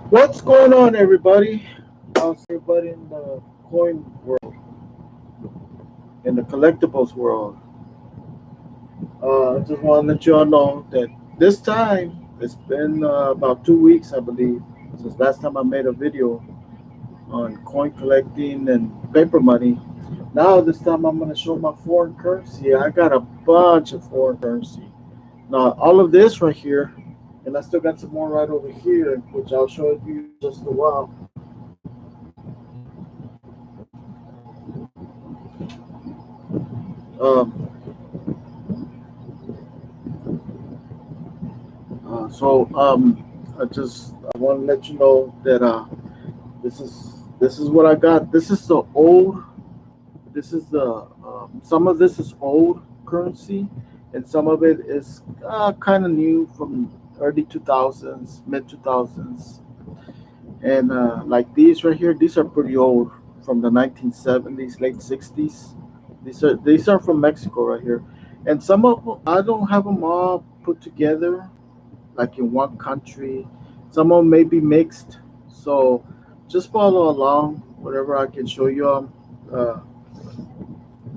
What's going on, everybody? How's everybody in the coin world, in the collectibles world? I just want to let you all know that this time it's been about 2 weeks, I believe, since last time I made a video on coin collecting and paper money. Now this time I'm going to show my foreign currency. I got a bunch of foreign currency. Now all of this right here, and I still got some more right over here, which I'll show you in just a while. Um, I want to let you know that this is what I got. This is the old. This is the some of this is old currency, and some of it is kind of new from early 2000s, mid 2000s, and like these right here, these are pretty old from the 1970s, late 60s. These are from Mexico right here, and some of them I don't have them all put together like in one country. Some of them may be mixed. So just follow along, whatever I can show you.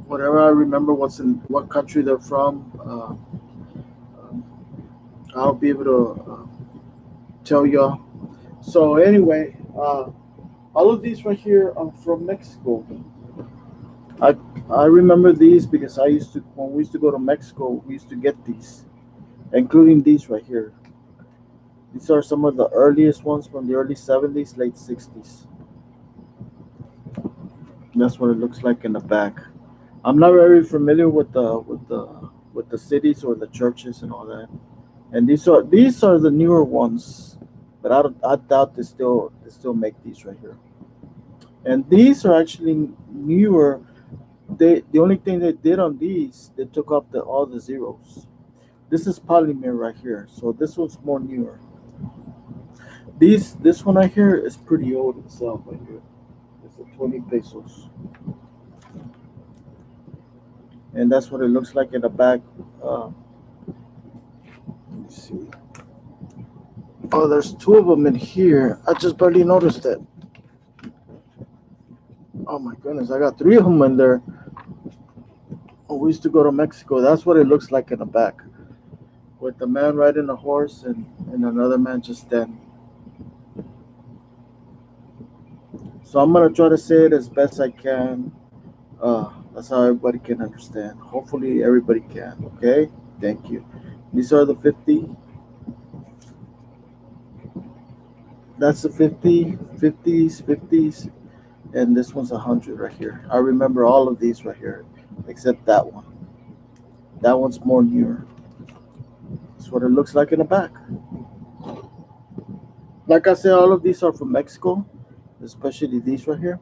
Whatever I remember, what's in what country they're from. I'll be able to tell y'all. So anyway, all of these right here are from Mexico. I I remember these because I used to when we used to go to Mexico, we used to get these, including these right here. These are some of the earliest ones from the early 70s, late 60s. That's what it looks like in the back. I'm not very familiar with the cities or the churches and all that. And these are the newer ones, but I doubt they still make these right here. And these are actually newer. The only thing they did on these, they took up the all the zeros. This is polymer right here, so this one's more newer. This one right here is pretty old itself right here. It's a 20 pesos, and that's what it looks like in the back. Let me see. Oh, there's two of them in here. I just barely noticed that. Oh my goodness, I got three of them in there. Oh, we used to go to Mexico. That's what it looks like in the back, with the man riding a horse and another man just standing. So I'm gonna try to say it as best I can. That's how everybody can understand. Hopefully everybody can. Okay. Thank you. These are the 50. That's the 50, 50s, 50s, and this one's 100 right here. I remember all of these right here, except that one. That one's more newer. That's what it looks like in the back. Like I said, all of these are from Mexico, especially these right here.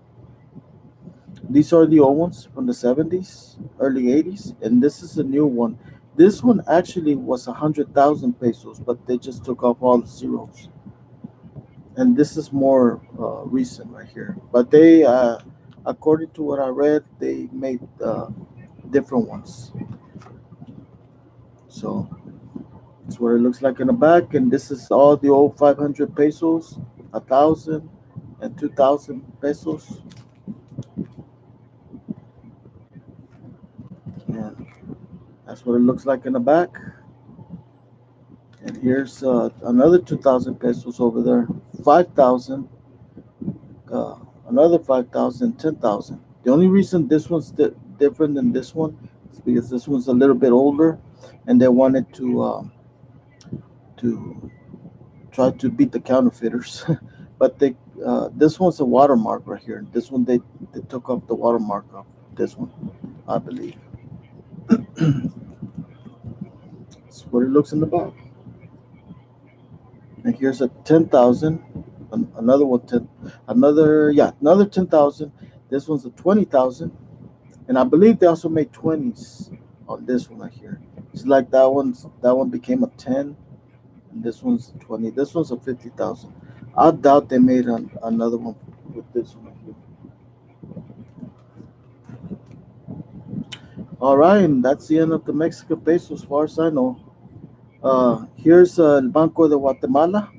These are the old ones from the 70s, early 80s, and this is a new one. This one actually was 100,000 pesos, but they just took off all the zeros. And this is more recent right here. But according to what I read, they made different ones. So that's what it looks like in the back. And this is all the old 500 pesos, 1,000 and 2,000 pesos. And that's what it looks like in the back. And here's another 2,000 pesos over there, 5,000, uh, another 5,000, 10,000. The only reason this one's different than this one is because this one's a little bit older, and they wanted to try to beat the counterfeiters. But this one's a watermark right here. This one they took off the watermark of this one, I believe. That's what it looks in the back. And here's a 10,000, another one 10, another 10,000. This one's a 20,000, and I believe they also made 20s on this one right here. It's like that one became a 10, and this one's a 20. This one's a 50,000. I doubt they made another one with this one right here. All right, and that's the end of the Mexican peso as far as I know. Here's El Banco de Guatemala.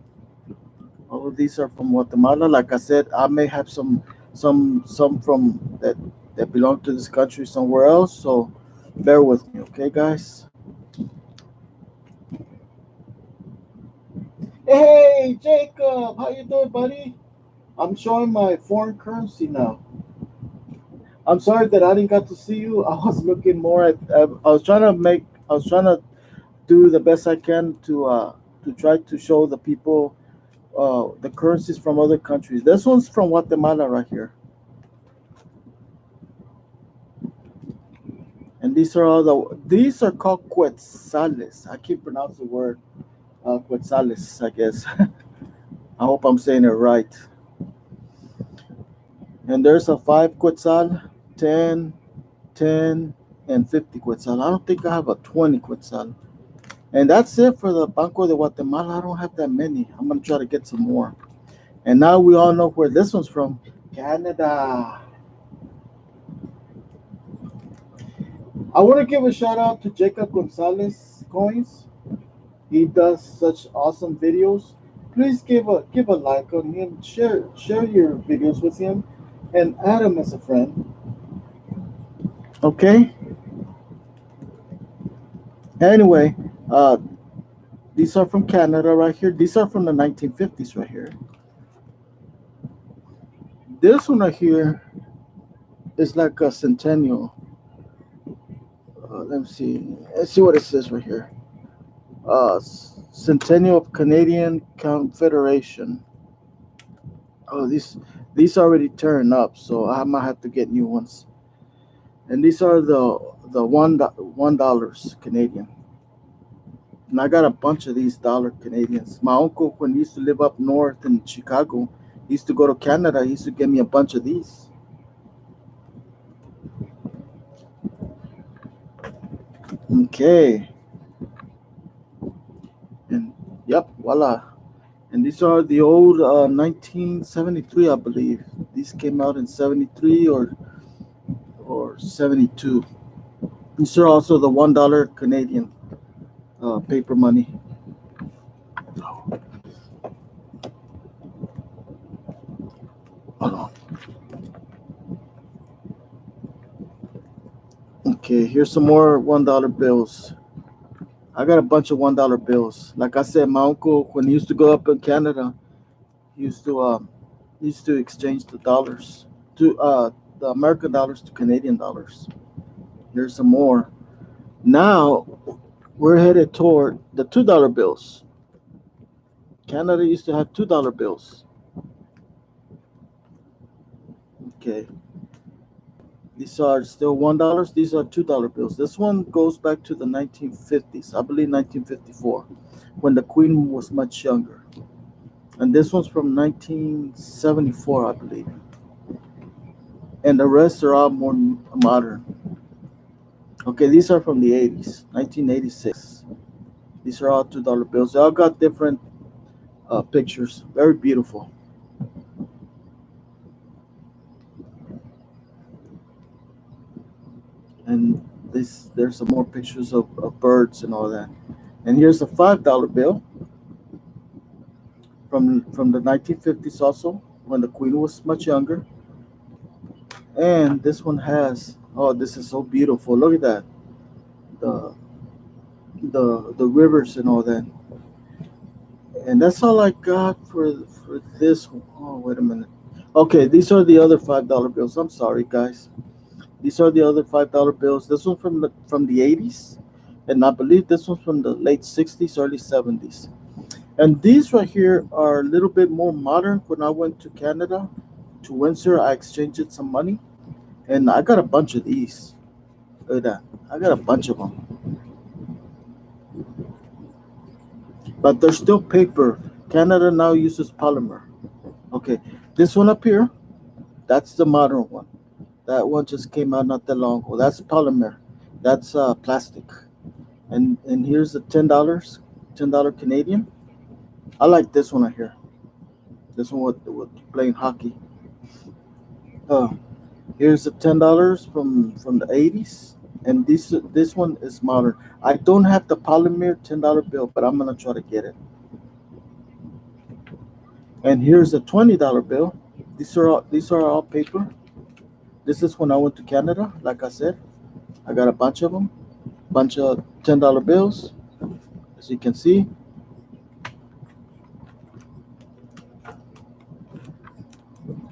All of these are from Guatemala. Like I said, I may have some from that belong to this country somewhere else. So bear with me, okay, guys. Hey, Jacob, how you doing, buddy? I'm showing my foreign currency now. I'm sorry that I didn't got to see you. I was looking more at. I was trying to make. I was trying to do the best I can to try to show the people the currencies from other countries. This one's from Guatemala right here, and these are all the. These are called quetzales. I can't pronounce the word quetzales. I guess. I hope I'm saying it right. And there's a 5 quetzal, 10, 10, and 50 quetzal. I don't think I have a 20 quetzal. And that's it for the Banco de Guatemala. I don't have that many. I'm gonna try to get some more. And now we all know where this one's from. Canada. I want to give a shout out to Jacob Gonzalez Coins. He does such awesome videos. Please give a like on him. Share your videos with him, and add him as a friend. Okay. Anyway, these are from Canada right here. These are from the 1950s right here. This one right here is like a centennial. Let me see. Let's see what it says right here. Centennial of Canadian Confederation. Oh, these already turned up, so I might have to get new ones. And these are the $1 Canadian. And I got a bunch of these dollar Canadians. My uncle, when he used to live up north in Chicago, he used to go to Canada. He used to give me a bunch of these. Okay. And yep, voila. And these are the old 1973, I believe. These came out in 73 or 72. These are also the $1 Canadian paper money. Hold on. Okay, here's some more $1 bills. I got a bunch of $1 bills. Like I said, my uncle, when he used to go up in Canada, he used to exchange the dollars to the American dollars to Canadian dollars. Here's some more. Now we're headed toward the $2 bills. Canada used to have $2 bills. Okay. These are still $1. These are $2 bills. This one goes back to the 1950s, I believe 1954, when the Queen was much younger. And this one's from 1974, I believe. And the rest are all more modern. Okay, these are from the 80s, 1986. These are all $2 bills. They all got different pictures. Very beautiful. And there's some more pictures of birds and all that. And here's a $5 bill from the 1950s also, when the Queen was much younger. And this one has, oh, this is so beautiful. Look at that. The the rivers and all that. And that's all I got for this one. Oh, wait a minute. Okay, these are the other $5 bills. I'm sorry, guys. These are the other $5 bills. This one from the 80s, and I believe this one's from the late 60s, early 70s. And these right here are a little bit more modern. When I went to Canada, to Windsor, I exchanged some money, and I got a bunch of these. Look at that. I got a bunch of them. But they're still paper. Canada now uses polymer. Okay, this one up here, that's the modern one. That one just came out not that long ago. That's polymer. That's plastic. And here's the $10 Canadian. I like this one right here. This one with playing hockey. Uh, Here's the $10 from the 80s, and this one is modern. I don't have the polymer $10 bill, but I'm gonna try to get it. And here's a $20 bill. These are all paper. This is when I went to Canada. Like I said, I got a bunch of them, bunch of $10 bills, as you can see.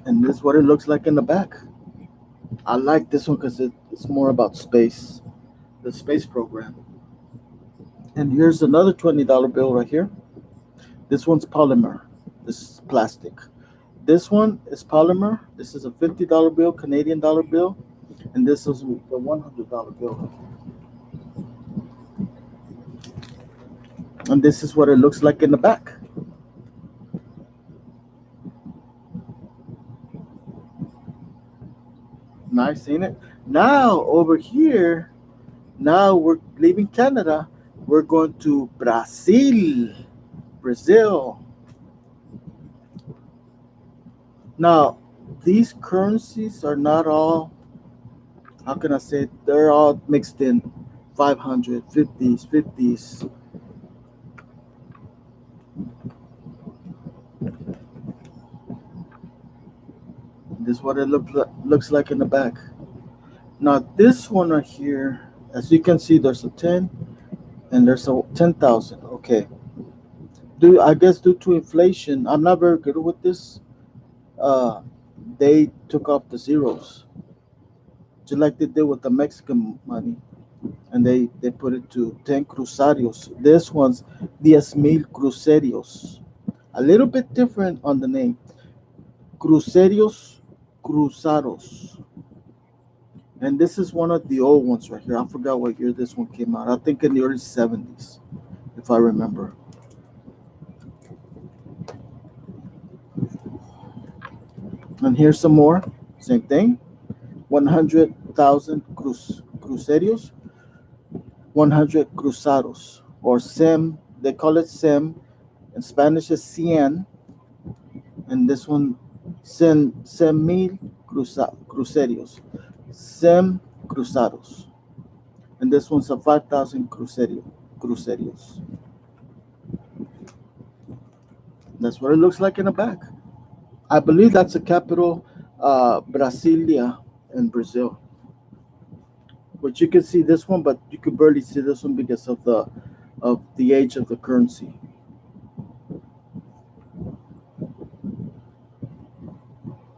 And this is what it looks like in the back. I like this one because it's more about space, the space program. And here's another $20 bill right here. This one's polymer. This is plastic. This one is polymer. This is a $50 bill, Canadian dollar bill, and this is the $100 bill. And this is what it looks like in the back. Nice, ain't it? Now over here, now we're leaving Canada. We're going to Brazil. Now, these currencies are not all, how can I say it? They're all mixed in 500, 50s, 50s. This is what it looks like in the back. Now, this one right here, as you can see, there's a 10 and there's a 10,000. Okay. I guess due to inflation, I'm not very good with this. Uh, they took off the zeros, just like they did with the Mexican money, and they put it to 10 cruzarios. This one's 10,000 cruzarios. A little bit different on the name. Cruzarios, cruzaros. And this is one of the old ones right here. I forgot what year this one came out. I think in the early 70s, if I remember. And here's some more. Same thing. 100,000 cruzarios, 100 cruzados, or SEM. They call it SEM. In Spanish is cien. And this one, 100,000 cruzarios. SEM cruzados. And this one's a 5,000 cruzarios. That's what it looks like in the back. I believe that's the capital, Brasilia in Brazil. But you can see this one, but you could barely see this one because of the age of the currency.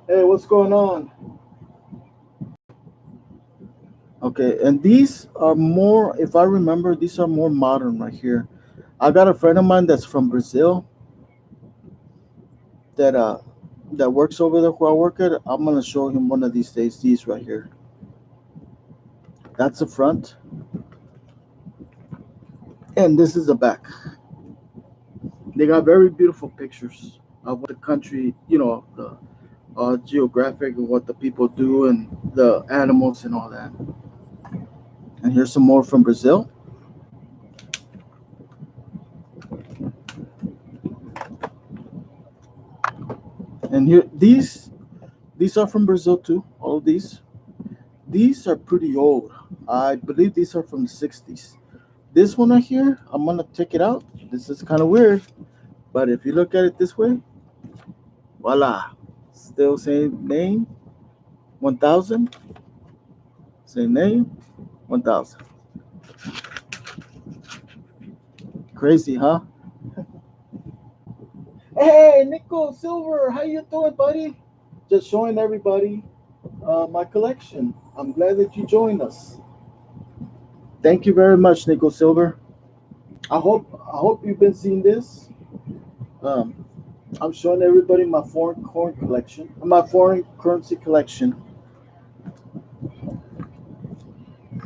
Hey, what's going on? Okay, and these are more, if I remember, these are more modern right here. I got a friend of mine that's from Brazil that works over there where I work at. I'm gonna show him one of these days. These right here. That's the front, and this is the back. They got very beautiful pictures of what the country, the geographic and what the people do and the animals and all that. And here's some more from Brazil. And here these are from Brazil too. All of these are pretty old. I believe these are from the 60s. This one right here, I'm gonna take it out. This is kind of weird, but if you look at it this way, voila, still same name, 1,000. Same name, 1,000. Crazy, huh? Hey, Nico Silver, how you doing, buddy? Just showing everybody my collection. I'm glad that you joined us. Thank you very much, Nico Silver. I hope you've been seeing this. Um, I'm showing everybody my foreign coin collection, my foreign currency collection.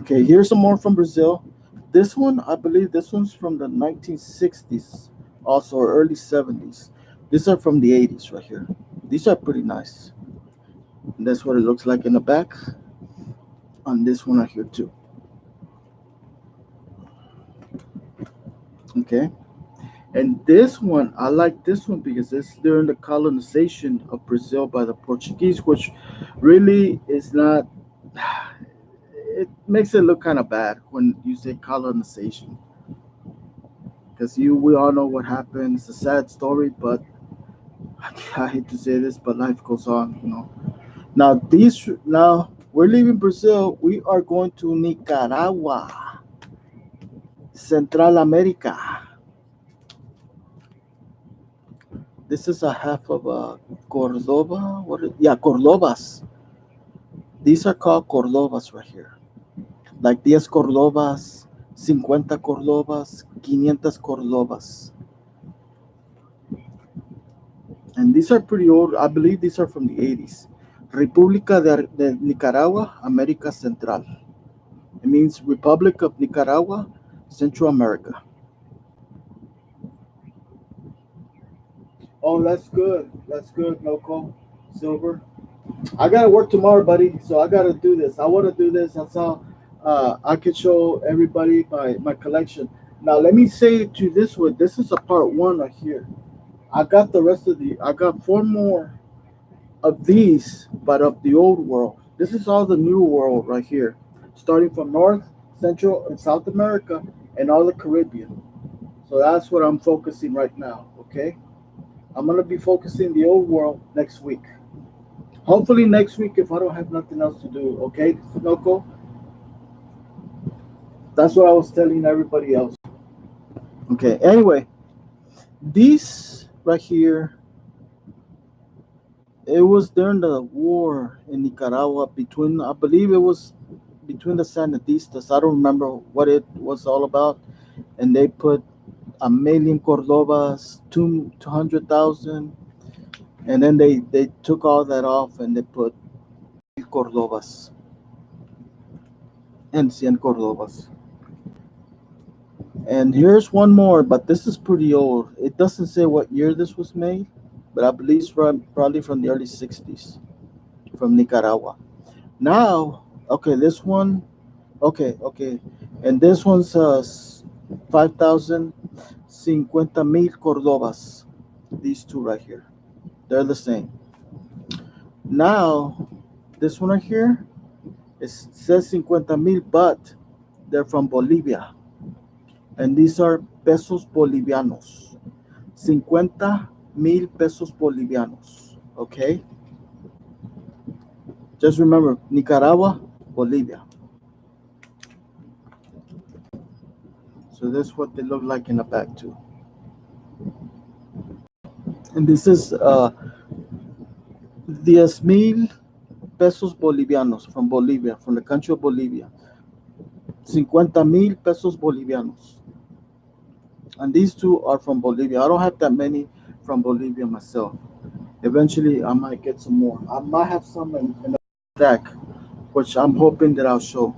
Okay, here's some more from Brazil. This one, I believe this one's from the 1960s, also early 70s. These are from the 80s right here. These are pretty nice. And that's what it looks like in the back on this one right here too. Okay. And this one, I like this one because it's during the colonization of Brazil by the Portuguese, which really is not, it makes it look kind of bad when you say colonization. Because we all know what happened. It's a sad story, but I hate to say this, but life goes on, you know. Now we're leaving Brazil. We are going to Nicaragua, Central America. This is a half of a Cordoba. Yeah, Cordobas. These are called Cordobas right here. Like 10 Cordobas, 50 Cordobas, 500 Cordobas. And these are pretty old. I believe these are from the 80s. República de Nicaragua, América Central. It means Republic of Nicaragua, Central America. Oh, that's good. That's good, Noco. Silver. I gotta work tomorrow, buddy. So I gotta do this. I want to do this. That's how I can show everybody my collection. Now let me say it to you this way. This is a part one right here. I got the rest of the. I got four more of these, but of the old world. This is all the new world right here, starting from North, Central, and South America, and all the Caribbean. So that's what I'm focusing right now. Okay, I'm gonna be focusing the old world next week. Hopefully next week if I don't have nothing else to do. Okay, Noco. That's what I was telling everybody else. Okay. Anyway, these right here, it was during the war in Nicaragua between, I believe it was between the Sandinistas. I don't remember what it was all about. And they put a million Cordobas, 200,000. And then they took all that off and they put Cordobas and 100 Cordobas. And here's one more, but this is pretty old. It doesn't say what year this was made, but I believe it's probably from the early 60s from Nicaragua. Now, okay, this one, okay. And this one's 5,050,000 Cordobas. These two right here, they're the same. Now, this one right here, it says 50,000, but they're from Bolivia. And these are pesos bolivianos. 50,000 pesos bolivianos. Okay? Just remember, Nicaragua, Bolivia. So that's what they look like in the back too. And this is 10,000 pesos bolivianos from Bolivia, from the country of Bolivia. 50,000 pesos bolivianos. And these two are from Bolivia. I don't have that many from Bolivia myself. Eventually, I might get some more. I might have some in the stack, which I'm hoping that I'll show.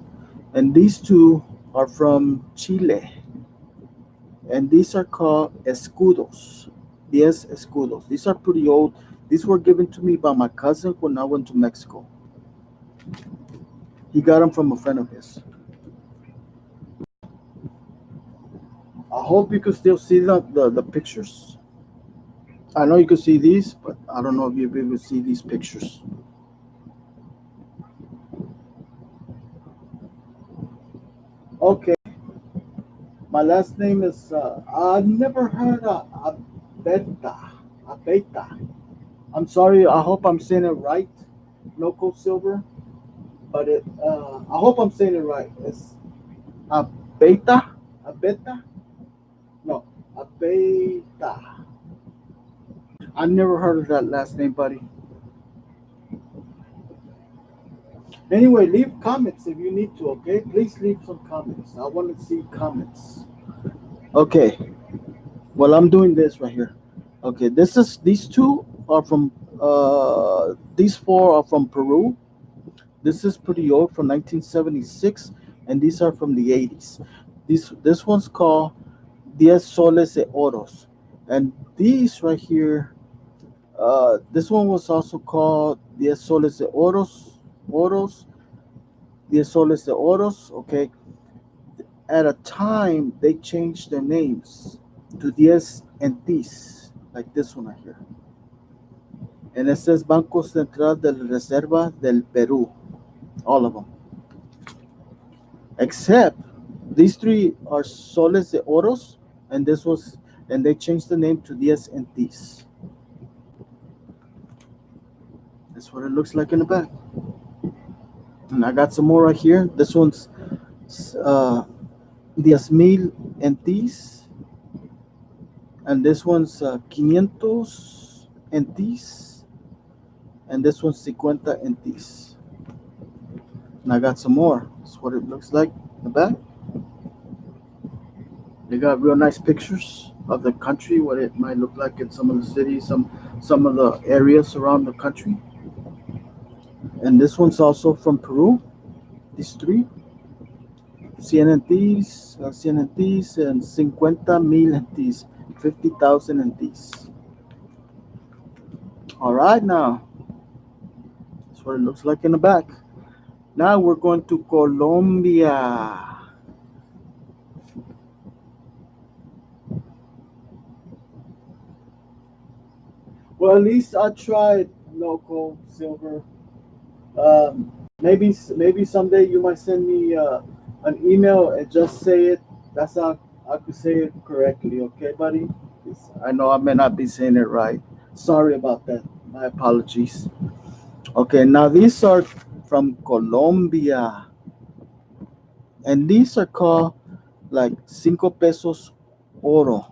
And these two are from Chile. And these are called escudos. 10 escudos. These are pretty old. These were given to me by my cousin when I went to Mexico. He got them from a friend of his. I hope you can still see the pictures. I know you can see these, but I don't know if you'll be able to see these pictures. Okay, my last name is, I never heard of Abeta. Abeta. I'm sorry, I hope I'm saying it right, Noco Silver, but I hope I'm saying it right. It's Abeta? Abeta? No, Abeta. I never heard of that last name, buddy. Anyway, leave comments if you need to, okay? Please leave some comments. I want to see comments. Okay, well, I'm doing this right here. Okay, these two are from, these four are from Peru. This is pretty old from 1976, and these are from the 80s. This one's called 10 Soles de Oros. And these right here, this one was also called 10 Soles de Oros, 10 Soles de Oros, okay. At a time, they changed their names to 10 Entis, like this one right here. And it says Banco Central de la Reserva del Perú, all of them. Except these three are Soles de Oros, and this was, and they changed the name to 10 Entis. That's what it looks like in the back. And I got some more right here. This one's uh, 10,000 NTs. And this one's 500 NTs. And this one's 50 NTs. And I got some more. That's what it looks like in the back. They got real nice pictures of the country, what it might look like in some of the cities, some of the areas around the country. And this one's also from Peru. These three, CNNTs, CNNTs, and 50,000 NTs, 50,000 NTs. All right, now that's what it looks like in the back. Now we're going to Colombia. Well, at least I tried local silver. Maybe someday you might send me an email and just say it. That's how I could say it correctly. Okay, buddy? 'Cause I know I may not be saying it right. Sorry about that. My apologies. Okay, now these are from Colombia, and these are called like 5 pesos oro.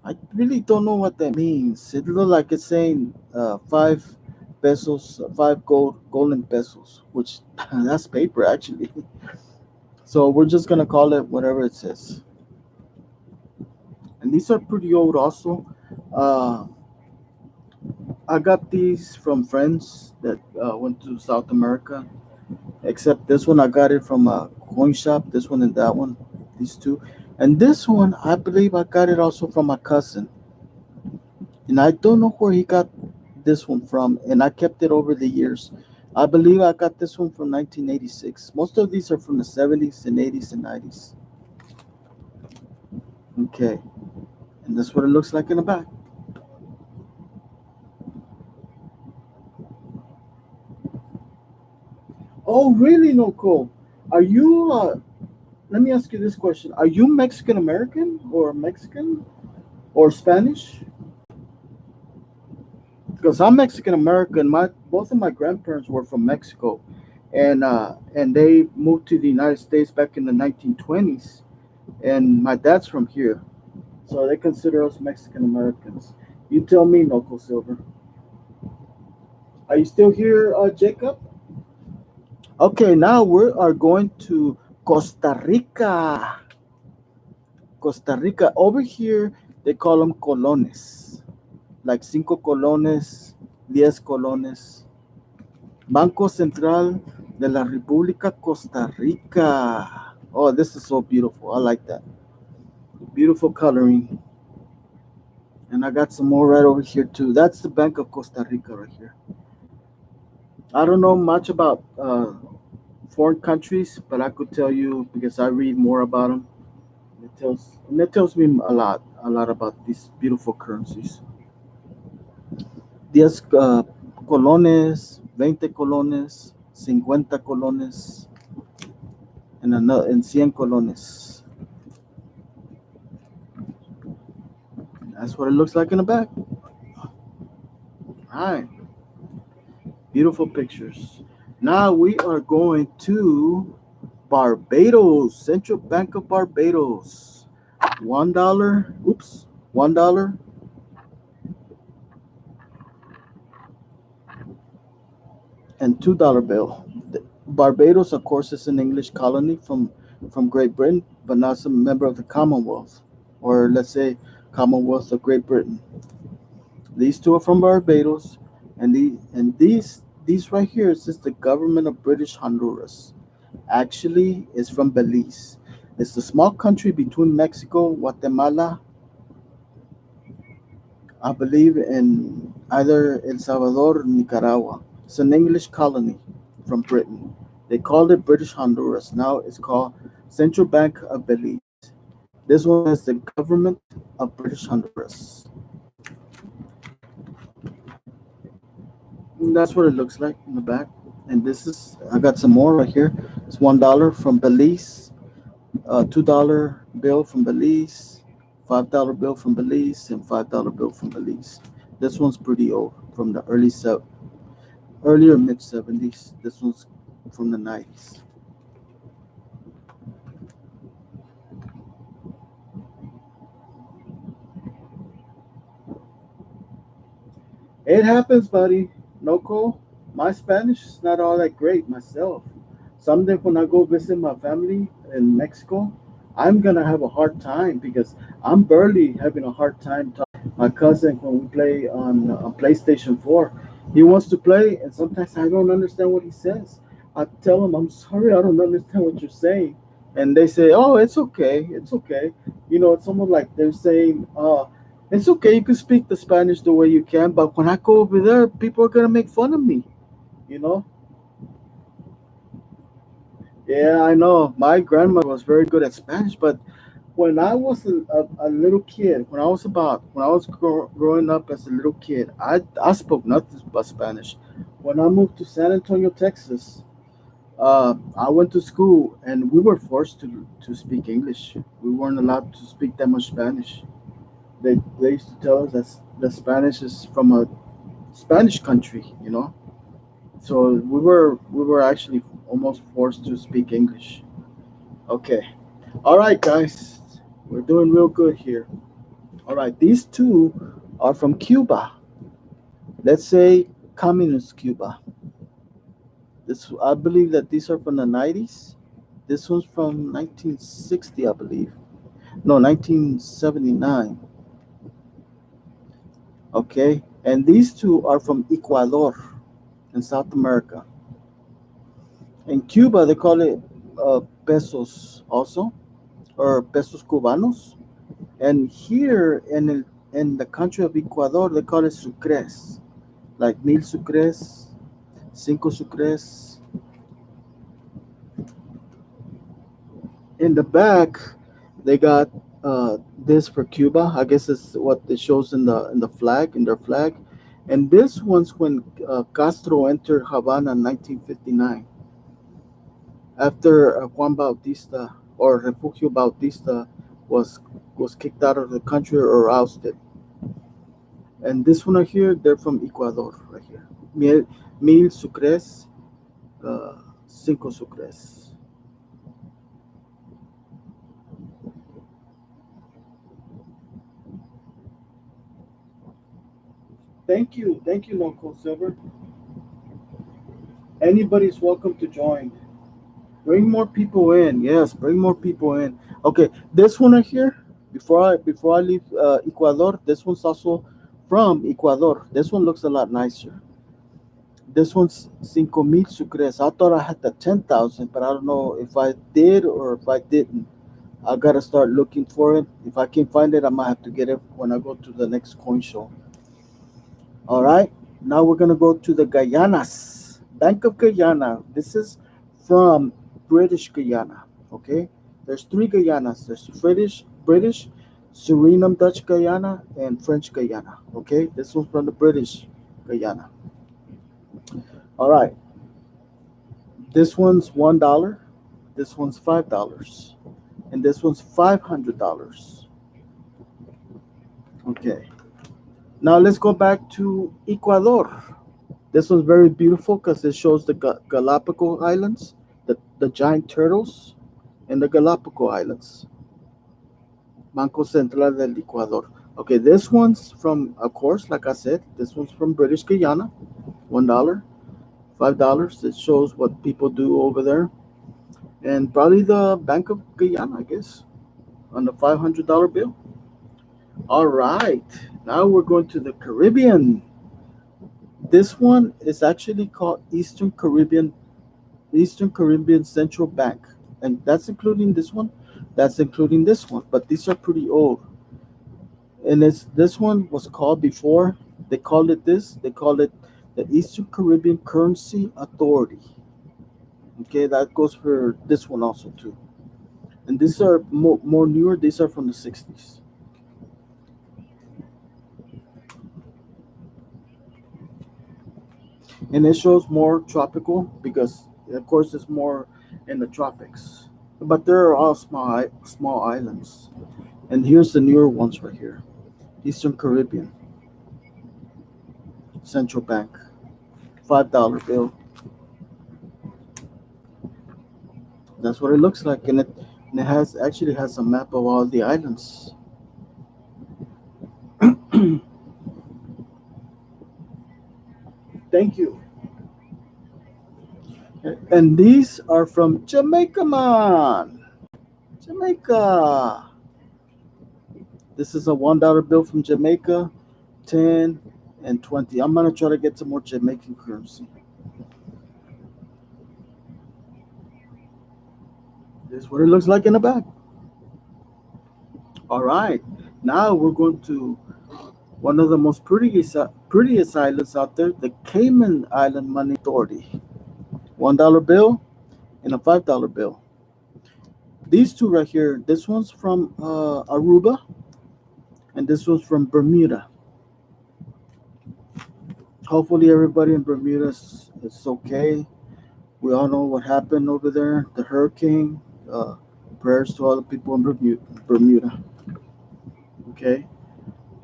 I really don't know what that means. It looks like it's saying 5 pesos, five golden pesos, which that's paper actually. So we're just gonna call it whatever it says. And these are pretty old also. Uh, I got these from friends that went to South America. Except this one, I got it from a coin shop. This one and that one, these two, and this one, I believe I got it also from my cousin. And I don't know where he got this one from, and I kept it over the years. I believe I got this one from 1986. Most of these are from the 70s and 80s and 90s. Okay, and that's what it looks like in the back. Oh, really, Noco? Are you? Let me ask you this question: Are you Mexican American or Mexican or Spanish? Because I'm Mexican American. My both of my grandparents were from Mexico, and they moved to the United States back in the 1920s. And my dad's from here, so they consider us Mexican Americans. You tell me, Noco Silver. Are you still here, Jacob? Okay, now we are going to Costa Rica. Costa Rica. Over here, they call them colones, like 5 colones, 10 colones. Banco Central de la República Costa Rica. Oh, this is so beautiful. I like that. Beautiful coloring. And I got some more right over here too. That's the Bank of Costa Rica right here. I don't know much about foreign countries, but I could tell you because I read more about them. It tells me a lot about these beautiful currencies. 10 colones, 20 colones, 50 colones, and 100 colones. That's what it looks like in the back. All right, beautiful pictures. Now we are going to Barbados, Central Bank of Barbados. $1. Oops, $1 and $2 bill. Barbados, of course, is an English colony from Great Britain, but not a member of the Commonwealth, or let's say Commonwealth of Great Britain. These two are from Barbados, and these right here is just the government of British Honduras. Actually, it's from Belize. It's a small country between Mexico, Guatemala, I believe, in either El Salvador or Nicaragua. It's an English colony from Britain. They called it British Honduras. Now it's called Central Bank of Belize. This one is the government of British Honduras. And that's what it looks like in the back. And I got some more right here. It's $1 from Belize, $2 bill from Belize, $5 bill from Belize, and $5 bill from Belize. This one's pretty old, from the early earlier mid 70s. This one's from the 90s. It happens, buddy. Noco, my Spanish is not all that great myself. Someday when I go visit my family in Mexico, I'm gonna have a hard time because I'm barely having a hard time talking. My cousin, when we play on PlayStation 4, he wants to play, and sometimes I don't understand what he says. I tell him, I'm sorry, I don't understand what you're saying. And they say, oh, it's okay, it's okay. It's almost like they're saying, it's okay, you can speak the Spanish the way you can, but when I go over there, people are gonna make fun of me, you know? Yeah, I know. My grandmother was very good at Spanish, but when I was a little kid, when I was growing up as a little kid, I spoke nothing but Spanish. When I moved to San Antonio, Texas, I went to school and we were forced to speak English. We weren't allowed to speak that much Spanish. They used to tell us that the Spanish is from a Spanish country. So we were actually almost forced to speak English. Okay. All right, guys. We're doing real good here. All right. These two are from Cuba. Let's say communist Cuba. I believe that these are from the 90s. This one's from 1960, I believe. No, 1979. Okay. And these two are from Ecuador in South America. In Cuba, they call it pesos also, or pesos cubanos. And here in the country of Ecuador, they call it sucres, like mil sucres, cinco sucres. In the back, they got this for Cuba. I guess it's what it shows in their flag. And this one's when Castro entered Havana in 1959 after Juan Bautista or Refugio Bautista was was kicked out of the country or ousted. And this one right here, they're from Ecuador, right here. Mil sucres, cinco sucres. Thank you, Local Silver. Anybody's welcome to join. Bring more people in. Yes, bring more people in. Okay, this one right here. Before I leave Ecuador, this one's also from Ecuador. This one looks a lot nicer. This one's cinco mil sucres. I thought I had the 10,000, but I don't know if I did or if I didn't. I gotta start looking for it. If I can find it, I might have to get it when I go to the next coin show. All right. Now we're gonna go to the Guyanas. Bank of Guyana. This is from British Guyana. Okay. There's three Guyanas. There's British, Suriname, Dutch Guyana, and French Guyana. Okay. This one's from the British Guyana. All right. This one's $1. This one's $5, and this one's $500. Okay. Now let's go back to Ecuador. This one's very beautiful because it shows the Galapagos Islands, the giant turtles, and the Galapagos Islands. Banco Central del Ecuador. Okay, this one's from, of course, like I said, this one's from British Guyana. $1, $5. It shows what people do over there. And probably the Bank of Guyana, I guess, on the $500 bill. All right, now we're going to the Caribbean. This one is actually called Eastern Caribbean Central Bank, and that's including this one. That's including this one, but these are pretty old. And this one was called before. They called it this. They called it the Eastern Caribbean Currency Authority. Okay, that goes for this one also too. And these are more newer. These are from the 60s. And it shows more tropical because of course it's more in the tropics, but they're all small islands. And here's the newer ones right here. Eastern Caribbean Central Bank, $5 bill. That's what it looks like, and it has a map of all the islands. Thank you. And these are from Jamaica, man. Jamaica. This is a $1 bill from Jamaica, 10 and 20. I'm gonna try to get some more Jamaican currency. This is what it looks like in the back. All right, now we're going to one of the most prettiest islands out there, the Cayman Island Money Authority. $1 bill and a $5 bill. These two right here, this one's from Aruba, and this one's from Bermuda. Hopefully everybody in Bermuda is okay. We all know what happened over there, the hurricane. Prayers to all the people in Bermuda. Okay.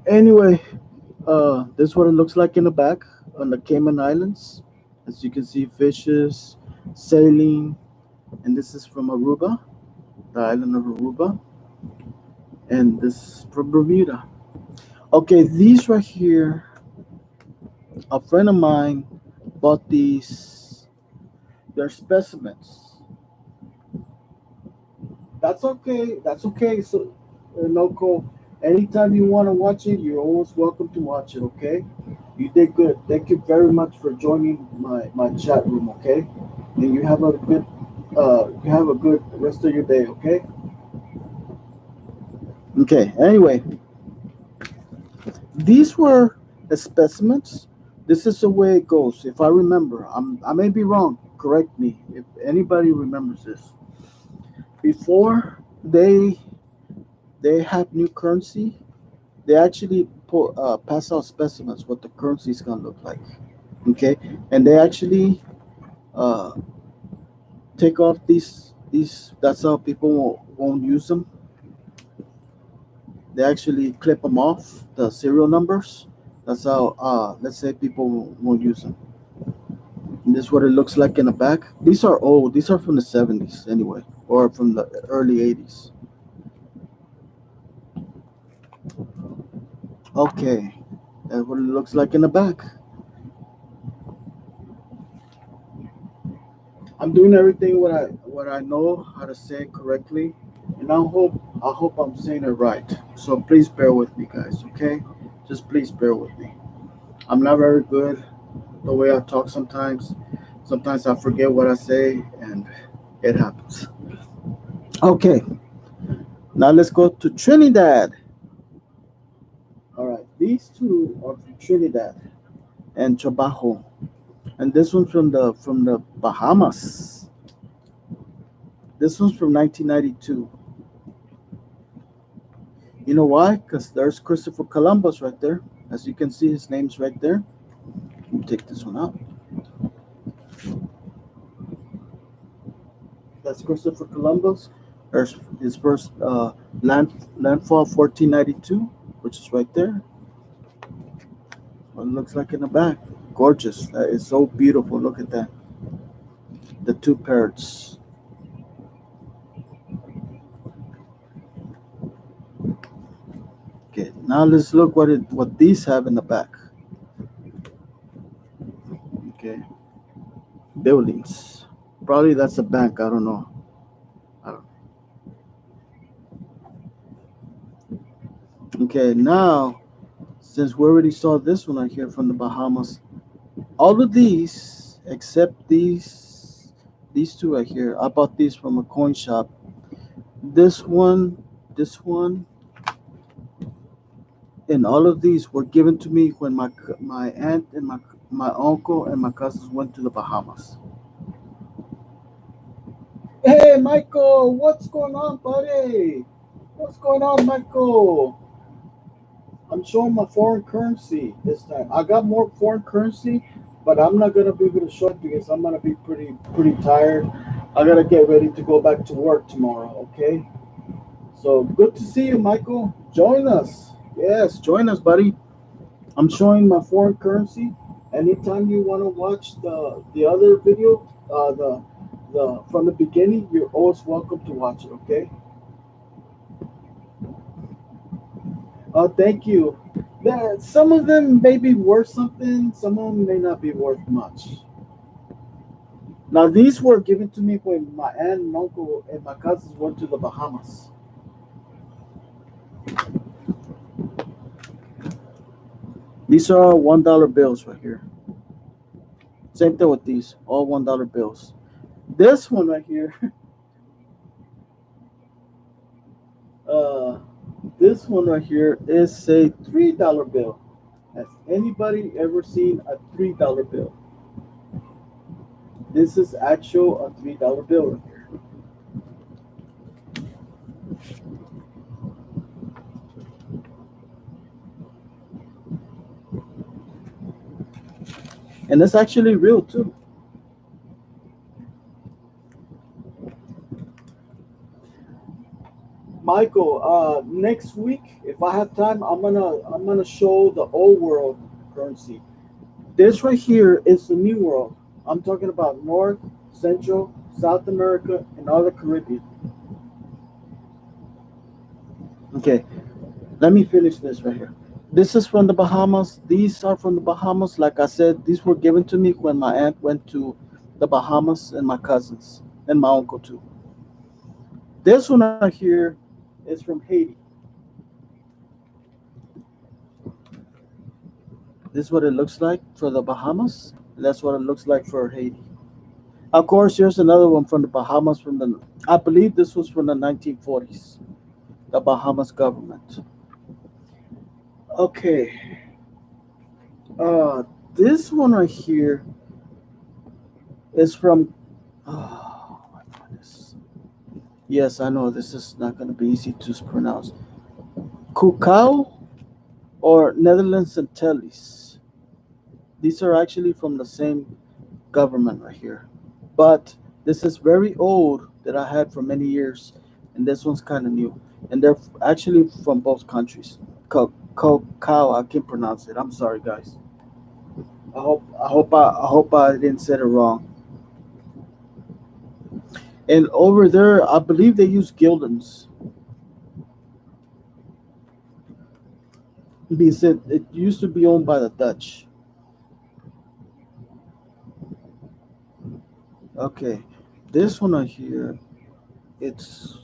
Anyway, this is what it looks like in the back on the Cayman Islands. As you can see, fishes, sailing, and this is from Aruba, the island of Aruba, and this is from Bermuda. Okay, these right here, a friend of mine bought these. They're specimens. That's okay. That's okay. So, Noco, anytime you want to watch it, you're always welcome to watch it. Okay, you did good. Thank you very much for joining my chat room. Okay, and you have a good rest of your day. Okay. Okay. Anyway, these were the specimens. This is the way it goes. If I remember, I may be wrong. Correct me if anybody remembers this. Before they have new currency, they actually pass out specimens what the currency is gonna look like. Okay, and they actually uh, take off these. That's how people won't use them. They actually clip them off the serial numbers. That's how let's say people won't use them. And this is what it looks like in the back. These are old. These are from the 70s anyway, or from the early 80s. Okay, that's what it looks like in the back. I'm doing everything what I know how to say it correctly, and I hope I'm saying it right. So please bear with me, guys. Okay, just please bear with me. I'm not very good the way I talk sometimes. Sometimes I forget what I say, and it happens. Okay, now let's go to Trinidad. All right, these two are from Trinidad and Tobago, and this one's from the Bahamas. This one's from 1992. You know why? Because there's Christopher Columbus right there. As you can see, his name's right there. Let me take this one out. That's Christopher Columbus. There's his first landfall, 1492, which is right there. What it looks like in the back. Gorgeous. That is so beautiful. Look at that. The two parrots. Okay, now let's look what these have in the back. Okay, buildings. Probably that's a bank. I don't know. I don't. Okay, now since we already saw this one right here from the Bahamas, all of these except these two right here, I bought these from a coin shop. This one, and all of these were given to me when my aunt and my uncle and my cousins went to the Bahamas. Hey, Michael, what's going on, buddy? What's going on, Michael? I'm showing my foreign currency this time. I got more foreign currency, but I'm not gonna be able to show it because I'm gonna be pretty tired. I gotta get ready to go back to work tomorrow. Okay. So good to see you, Michael. Join us. Yes, join us, buddy. I'm showing my foreign currency. Anytime you want to watch the other video, the from the beginning, you're always welcome to watch it. Okay. Thank you. Some of them may be worth something. Some of them may not be worth much. Now these were given to me when my aunt and uncle and my cousins went to the Bahamas. These are $1 bills right here. Same thing with these, all $1 bills. This one right here, uh, this one right here is a $3 bill. Has anybody ever seen a $3 bill? This is actual a $3 bill right here. And it's actually real too. Michael, next week, if I have time, I'm gonna show the old world currency. This right here is the new world. I'm talking about North, Central, South America, and all the Caribbean. Okay, let me finish this right here. This is from the Bahamas. These are from the Bahamas. Like I said, these were given to me when my aunt went to the Bahamas and my cousins and my uncle too. This one right here is from Haiti. This is what it looks like for the Bahamas. And that's what it looks like for Haiti. Of course, here's another one from the Bahamas I believe this was from the 1940s. The Bahamas government. Okay. Uh, this one right here is from. Oh my goodness. Yes, I know this is not going to be easy to pronounce. Curaçao or Netherlands Antilles. These are actually from the same government right here. But this is very old that I had for many years, and this one's kind of new. And they're actually from both countries. Cow, I can't pronounce it. I'm sorry, guys. I hope I didn't say it wrong. And over there, I believe they use guildens. Because it used to be owned by the Dutch. Okay, this one right here, it's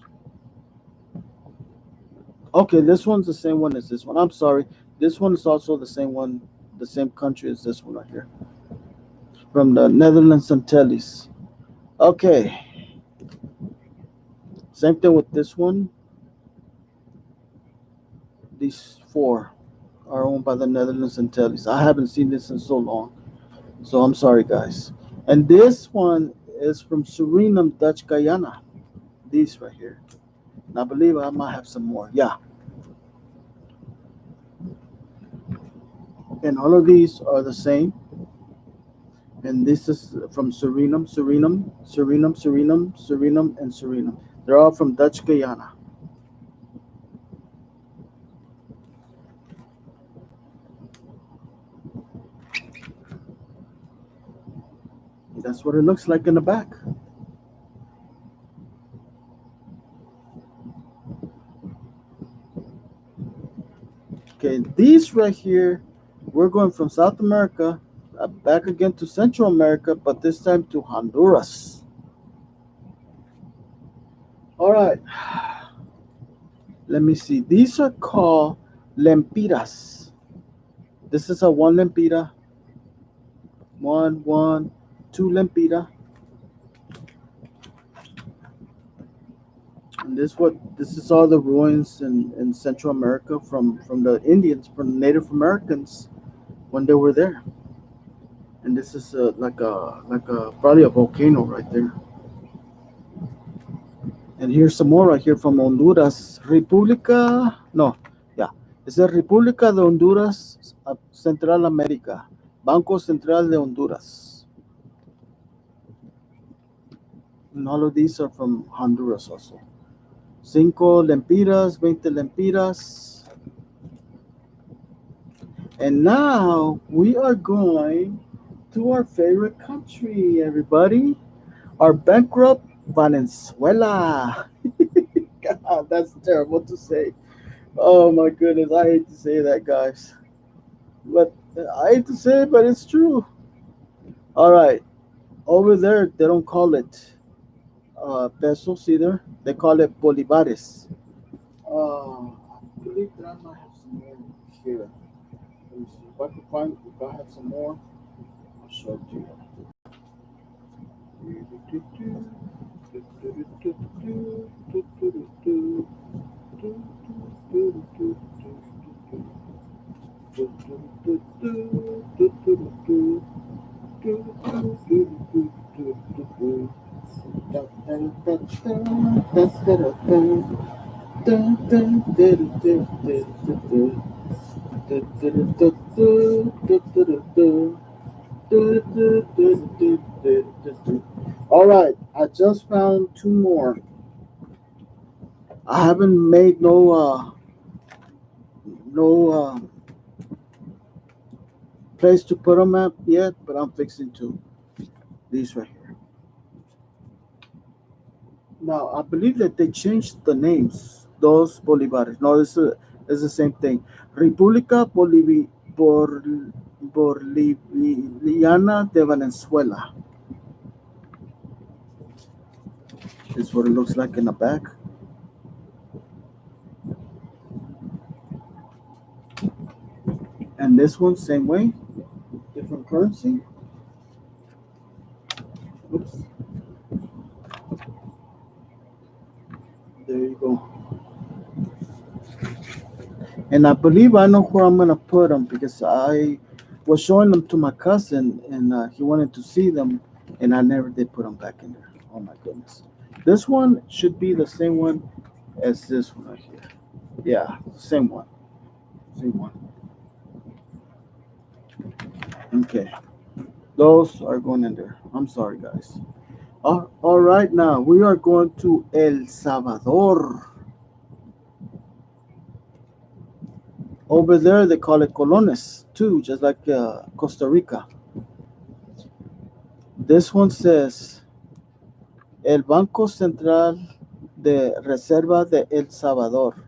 okay. This one's the same one as this one. I'm sorry. This one is also the same one, the same country as this one right here, from the Netherlands Antilles. Okay, same thing with this one. These four are owned by the Netherlands Antilles. I haven't seen this in so long, so I'm sorry, guys. And this one is from Suriname, Dutch Guyana. These right here. And I believe I might have some more. Yeah, and all of these are the same. And this is from Suriname, and Suriname. They're all from Dutch Guyana. That's what it looks like in the back. Okay, these right here, we're going from South America back again to Central America, but this time to Honduras. All right, let me see. These are called lempiras. This is a one lempira, one, two lempira. And this is all the ruins in Central America from the Indians, from the Native Americans when they were there. And this is like a probably a volcano right there. And here's some more right here from Honduras, República. No, yeah, it's the República de Honduras, Central America, Banco Central de Honduras. And all of these are from Honduras also. Cinco lempiras, 20 lempiras. And now we are going to our favorite country, everybody. Our bankrupt Venezuela. God, that's terrible to say. Oh my goodness, I hate to say that, guys. But I hate to say it, but it's true. All right, over there they don't call it pesos either. They call it bolivares. I believe that I might have some more here. Let me see if I can find. If I have some more, I'll show it to you. All right, I just found two more. I haven't made no place to put them at yet, but I'm fixing to. These right here. Now I believe that they changed the names. Those Bolivares. No, this is the same thing. República Bolivariana de Venezuela. This is what it looks like in the back. And this one, same way, different currency. Oops. There you go. And I believe I know where I'm gonna put them because I was showing them to my cousin and he wanted to see them, and I never did put them back in there. Oh my goodness. This one should be the same one as this one right here. Yeah, same one. Same one. Okay. Those are going in there. I'm sorry, guys. All right, now we are going to El Salvador. Over there, they call it colones too, just like Costa Rica. This one says El Banco Central de Reserva de El Salvador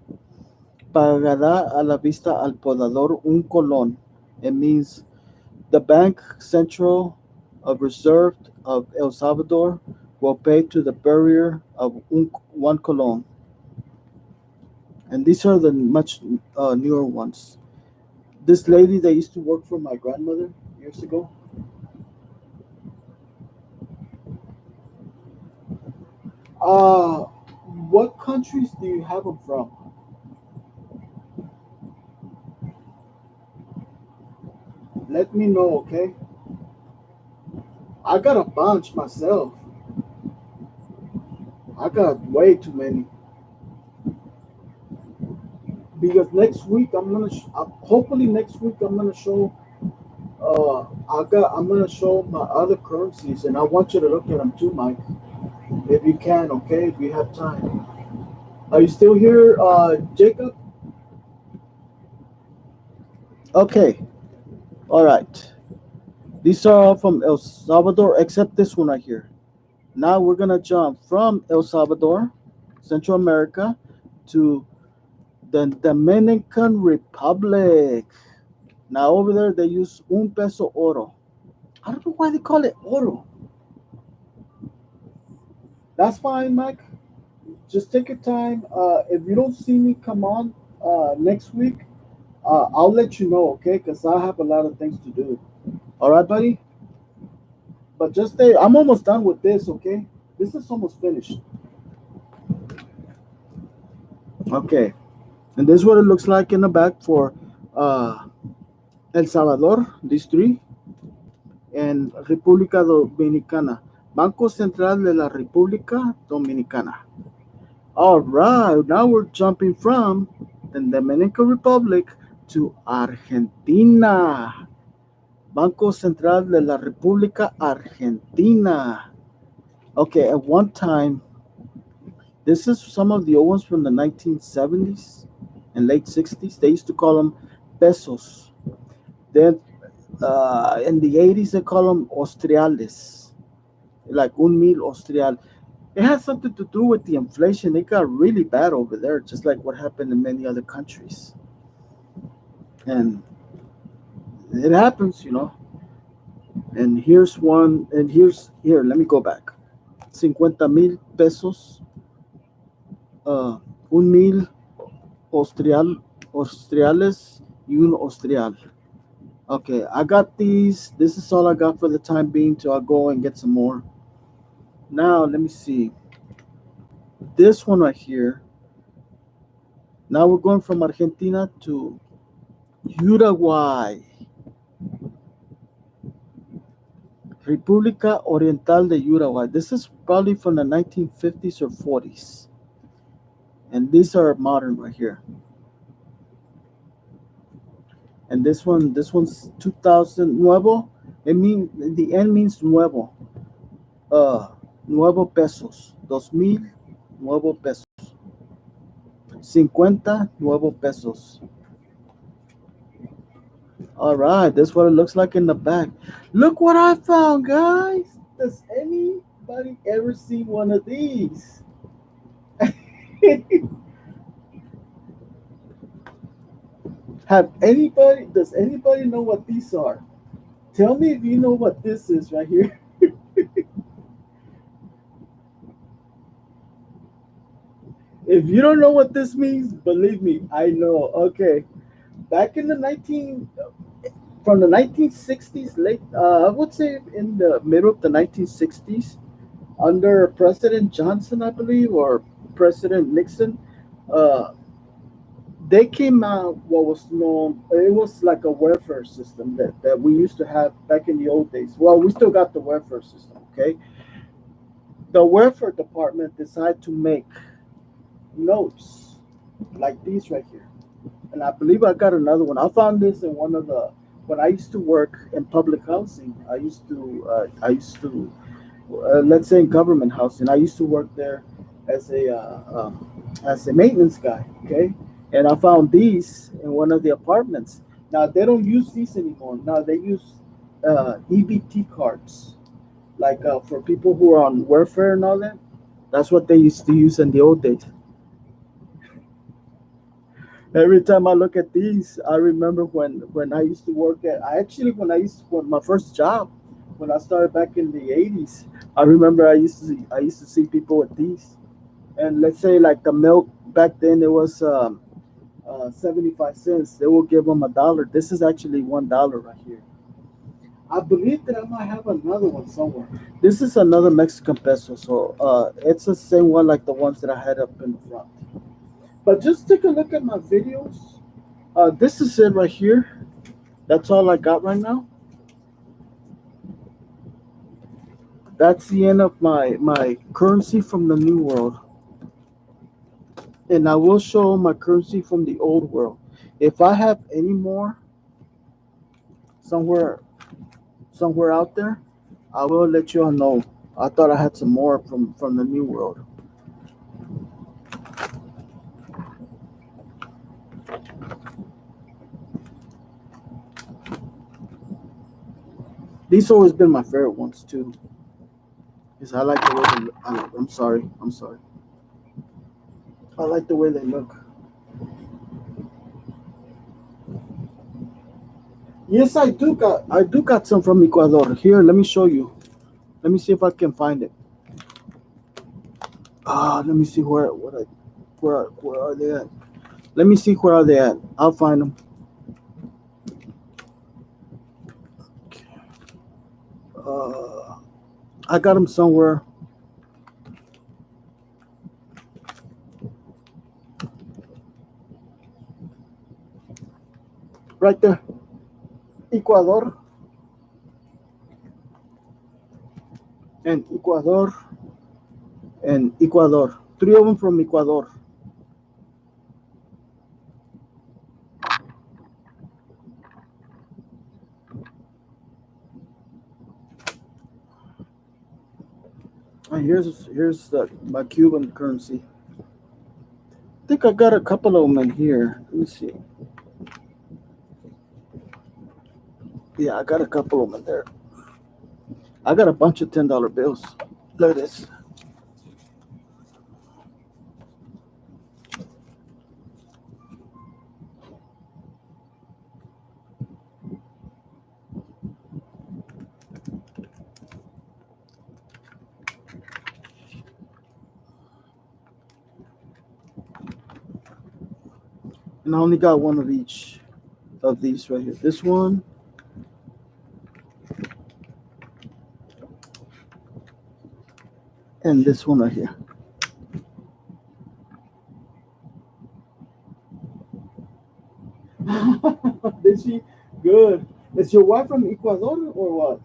pagará a la vista al podador un colón. It means the Bank Central of Reserve of El Salvador will pay to the barrier of one colón. And these are the much newer ones. This lady that used to work for my grandmother years ago. Uh, what countries do you have them from? Let me know, okay? I got a bunch myself. I got way too many. Because next week hopefully next week I'm gonna show I'm gonna show my other currencies, and I want you to look at them too, Mike. If you can, okay, if you have time. Are you still here, Jacob? Okay, all right. These are all from El Salvador, except this one right here. Now we're gonna jump from El Salvador, Central America, to the Dominican Republic. Now over there they use un peso oro. I don't know why they call it oro. That's fine, Mike. Just take your time. If you don't see me come on next week, I'll let you know, okay? Because I have a lot of things to do. All right, buddy? But just stay. I'm almost done with this, okay? This is almost finished. Okay. And this is what it looks like in the back for uh, El Salvador, these three, and República Dominicana. Banco Central de la República Dominicana. All right, now we're jumping from the Dominican Republic to Argentina. Banco Central de la República Argentina. Okay, at one time, this is some of the old ones from the 1970s and late 60s. They used to call them pesos. Then in the 80s, they call them Austriales, like un mil Austral. It has something to do with the inflation. It got really bad over there, just like what happened in many other countries. And it happens, you know. And here's one, and here, let me go back. 50,000 pesos, uh, un mil Austriales y un Austral. Okay, I got these. This is all I got for the time being till I go and get some more. Now, let me see. This one right here. Now we're going from Argentina to Uruguay. República Oriental de Uruguay. This is probably from the 1950s or 40s. And these are modern right here. And this one's 2000 nuevo. It mean the N means nuevo. Uh, nuevo pesos. 2000 nuevo pesos. 50 nuevo pesos. All right, that's what it looks like in the back. Look what I found, guys. Does anybody ever see one of these? Does anybody know what these are? Tell me if you know what this is right here. If you don't know what this means, believe me, I know. Okay. Back in the 19 from the 1960s, late I would say in the middle of the 1960s, under President Johnson, I believe, or President Nixon, uh, they came out what was known. It was like a welfare system that we used to have back in the old days. Well, we still got the welfare system. Okay, the welfare department decided to make notes like these right here, and I believe I got another one. I found this in one of the when I used to work in public housing. I used to let's say in government housing. I used to work there as a maintenance guy. Okay, and I found these in one of the apartments. Now they don't use these anymore. Now they use EBT cards, like for people who are on welfare and all that. That's what they used to use in the old days. Every time I look at these, I remember when I used to work at. I actually when my first job when I started back in the 80s. I remember I used to see people with these, and let's say like the milk back then it was 75 cents. They will give them $1. This is actually $1 right here. I believe that I might have another one somewhere. This is another Mexican peso, so it's the same one like the ones that I had up in the front. But just take a look at my videos. This is it right here. That's all I got right now. That's the end of my currency from the new world, and I will show my currency from the old world. If I have any more somewhere somewhere out there, I will let you all know. I thought I had some more from the new world. These always been my favorite ones too, because I like the way they look. I'm sorry. I'm sorry. I like the way they look. Yes, I do got some from Ecuador. Here, let me show you. Let me see if I can find it. Let me see where are they at? Let me see where are they at. I'll find them. Uh, I got them somewhere right there. Ecuador and Ecuador and Ecuador. Three of them from Ecuador. And here's my Cuban currency. I think I got a couple of them in here. Let me see. Yeah, I got a couple of them in there. I got a bunch of $10 bills. Look at this. And I only got one of each of these right here. This one, and this one right here. Did she? Good. Is your wife from Ecuador or what?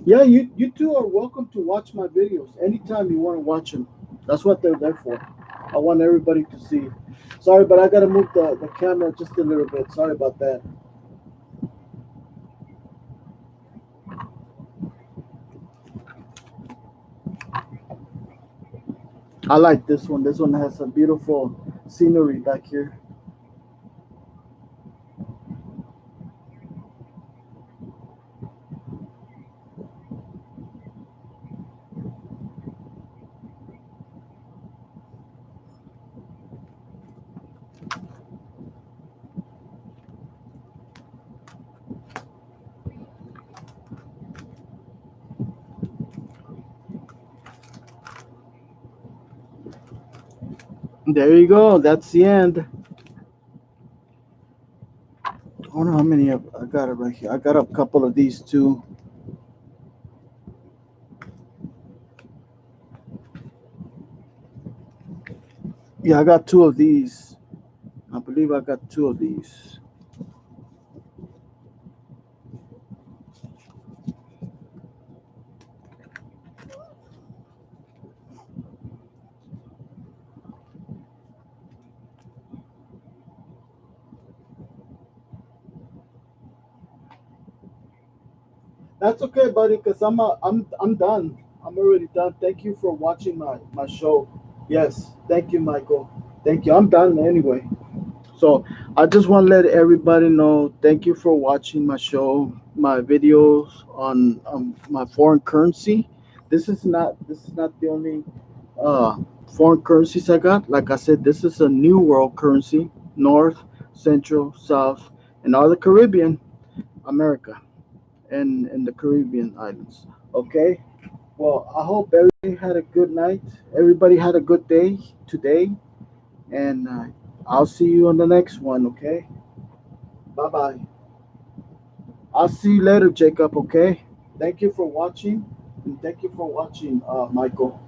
Yeah, you two are welcome to watch my videos anytime you want to watch them. That's what they're there for. I want everybody to see. Sorry, but I gotta move the camera just a little bit. Sorry about that. I like this one. This one has a beautiful scenery back here. There you go. That's the end. I don't know how many I got it right here. I got a couple of these too. Yeah, I got two of these. I believe I got two of these. That's okay, buddy, because I'm done. I'm already done. Thank you for watching my show. Yes, thank you, Michael. Thank you. I'm done anyway. So I just want to let everybody know. Thank you for watching my show, my videos on my foreign currency. This is not the only uh, foreign currencies I got. Like I said, this is a new world currency: North, Central, South, and all the Caribbean, America, and the Caribbean islands. Okay. Well, I hope everybody had a good night. Everybody had a good day today, and I'll see you on the next one. Okay. Bye bye. I'll see you later, Jacob. Okay. Thank you for watching, and thank you for watching, Michael.